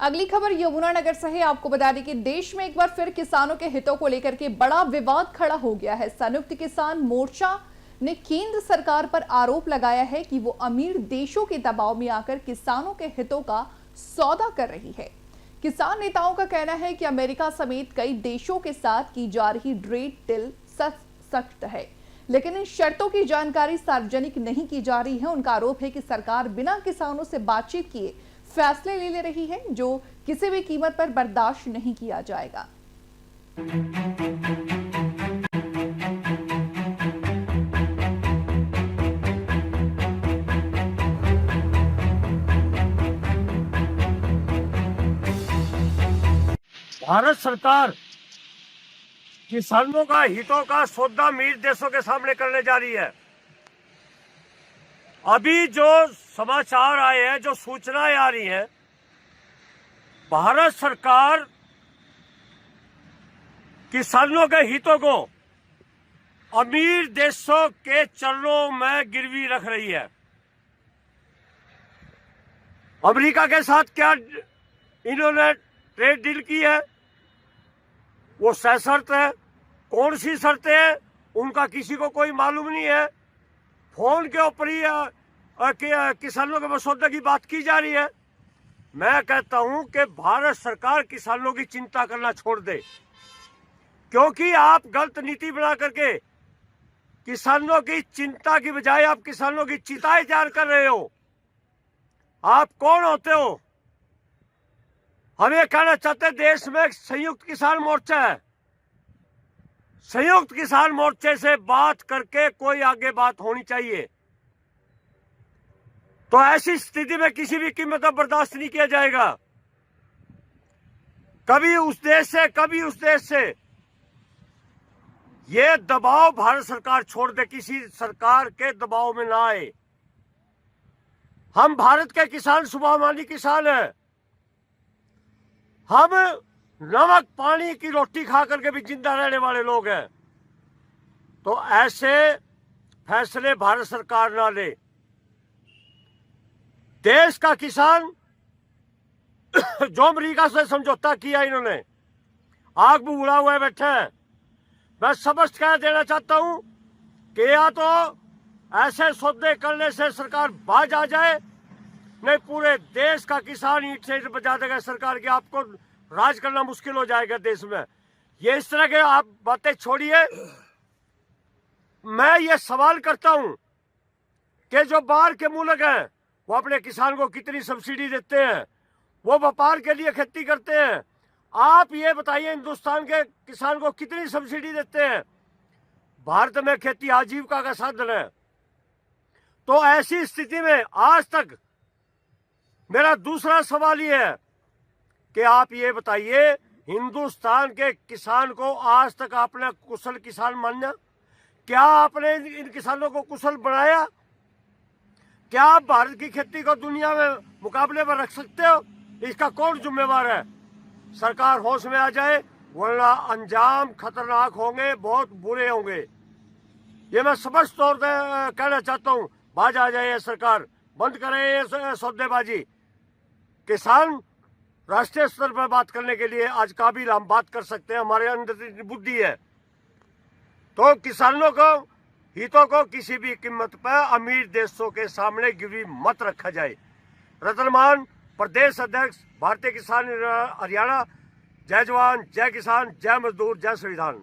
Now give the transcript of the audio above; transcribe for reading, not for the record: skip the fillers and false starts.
अगली खबर यमुनानगर से है। आपको बता दें कि देश में एक बार फिर किसानों के हितों को लेकर के बड़ा विवाद खड़ा हो गया है। संयुक्त किसान मोर्चा ने केंद्र सरकार पर आरोप लगाया है कि वो अमीर देशों के दबाव में आकर किसानों के हितों का सौदा कर रही है। किसान नेताओं का कहना है कि अमेरिका समेत कई देशों के साथ की जा रही ट्रेड डील सख्त है, लेकिन इन शर्तों की जानकारी सार्वजनिक नहीं की जा रही है। उनका आरोप है कि सरकार बिना किसानों से बातचीत किए फैसले ले रही है, जो किसी भी कीमत पर बर्दाश्त नहीं किया जाएगा। भारत सरकार किसानों का हितों का सौदा अमीर देशों के सामने करने जा रही है। अभी जो समाचार आए हैं, जो सूचनाएं आ रही हैं, भारत सरकार किसानों के हितों को अमीर देशों के चरणों में गिरवी रख रही है। अमेरिका के साथ क्या इन्होंने ट्रेड डील की है, वो सशर्त है। कौन सी शर्तें हैं उनका किसी को कोई मालूम नहीं है। फोन के ऊपर ही किसानों के मसौदे की बात की जा रही है। मैं कहता हूं कि भारत सरकार किसानों की चिंता करना छोड़ दे, क्योंकि आप गलत नीति बना करके किसानों की चिंता की बजाय आप किसानों की चिताएं जाहिर कर रहे हो। आप कौन होते हो? हम ये कहना चाहते हैं, देश में एक संयुक्त किसान मोर्चा है। संयुक्त किसान मोर्चे से बात करके कोई आगे बात होनी चाहिए। तो ऐसी स्थिति में किसी भी कीमत पर बर्दाश्त नहीं किया जाएगा। कभी उस देश से, कभी उस देश से। ये दबाव भारत सरकार छोड़ दे, किसी सरकार के दबाव में ना आए। हम भारत के किसान स्वाभिमानी किसान हैं। हम नमक पानी की रोटी खा करके भी जिंदा रहने वाले लोग हैं। तो ऐसे फैसले भारत सरकार ना ले। देश का किसान जो अमेरिका से समझौता किया इन्होंने, आग में उड़ा हुआ बैठा है। मैं स्पष्ट कह देना चाहता हूं कि या तो ऐसे सौदे करने से सरकार बाज आ जाए, नहीं पूरे देश का किसान ईंट से ईंट बजा देगा सरकार की। आपको राज करना मुश्किल हो जाएगा देश में। ये इस तरह के आप बातें छोड़िए। मैं ये सवाल करता हूं कि जो बाहर के मुल्क हैं वो अपने किसान को कितनी सब्सिडी देते हैं, वो व्यापार के लिए खेती करते हैं। आप ये बताइए, हिंदुस्तान के किसान को कितनी सब्सिडी देते हैं? भारत में खेती आजीविका का साधन है। तो ऐसी स्थिति में आज तक मेरा दूसरा सवाल ये है कि आप ये बताइए, हिंदुस्तान के किसान को आज तक आपने कुशल किसान माना? क्या आपने इन किसानों को कुशल बनाया? क्या आप भारत की खेती को दुनिया में मुकाबले पर रख सकते हो? इसका कौन जिम्मेवार है? सरकार होश में आ जाए, वरना अंजाम खतरनाक होंगे, बहुत बुरे होंगे। ये मैं स्पष्ट तौर पर कहना चाहता हूं। बाज आ जाए सरकार, बंद करे ये सौदेबाजी। किसान राष्ट्रीय स्तर पर बात करने के लिए आज काबिल, हम बात कर सकते हैं, हमारे अंदर बुद्धि है। तो किसानों को हितों को किसी भी कीमत पर अमीर देशों के सामने गिरवी मत रखा जाए। रतन मान, प्रदेश अध्यक्ष, भारतीय किसान हरियाणा। जय जवान, जय किसान, जय मजदूर, जय संविधान।